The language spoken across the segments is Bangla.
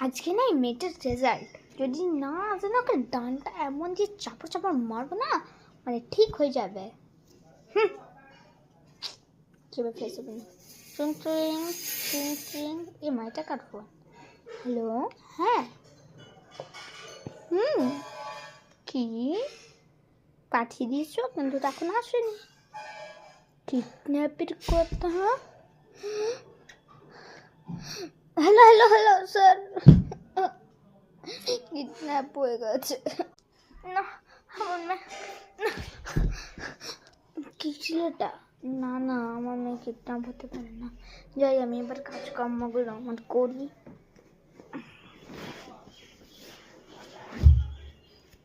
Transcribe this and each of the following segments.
আজকে না এই মেয়েটার রেজাল্ট যদি না আসে না, ওকে ডানটা এমন দিয়ে চাপড় চাপড় মারবো না, মানে ঠিক হয়ে যাবে। কীভাবে ফেস হবে না। ট্রিং ট্রিং ট্রিং ট্রিং, এ মাইটা কার ফোন? হ্যালো, হ্যাঁ, কি পাঠিয়ে দিয়েছো কিন্তু তখন আসেনি? কিডন্যাপের কথা? Hello hello hello sir, kidnap হয়ে গেছে। না আমার মেয়ে, কি ছিল এটা? না না, আমার মেয়ে কিডন্যাপ হতে পারে না। যাই আমি এবার কাজকর্মগুলো আমার করি।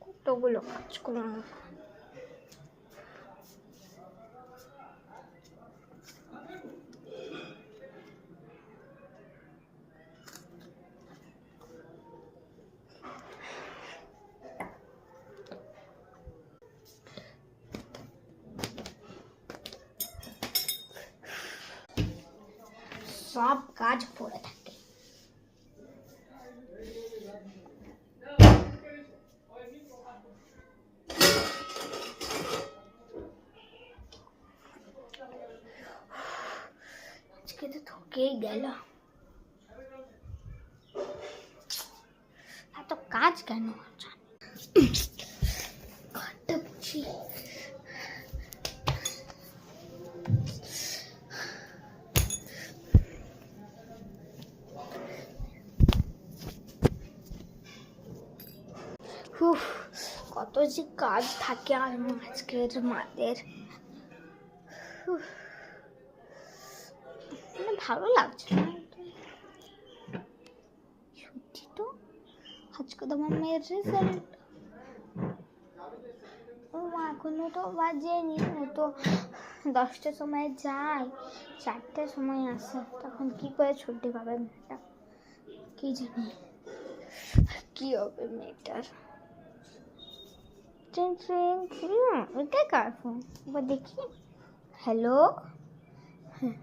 কতগুলো কাজ করলাম। সব কাজ পড়ে থাকে। আজকে তো ঠকেই গেল। এত কাজ কেন? ঘরটা বুঝি কত যে কাজ থাকে আর আজকের মাদের। ভালো লাগছে না সত্যি তো। আজকে তো আমার মেয়ের রেজাল্ট। ও এখনো তো বাজেনি, ও তো 10টার সময় যায়, 4টার সময় আসে, তখন কি করে ছুটি পাবে মেয়েটা? কি জানি কি হবে মেয়েটার। ট্রেন ট্রেন, ওটাই কার ফোন? এবার দেখি। হ্যালো, হ্যাঁ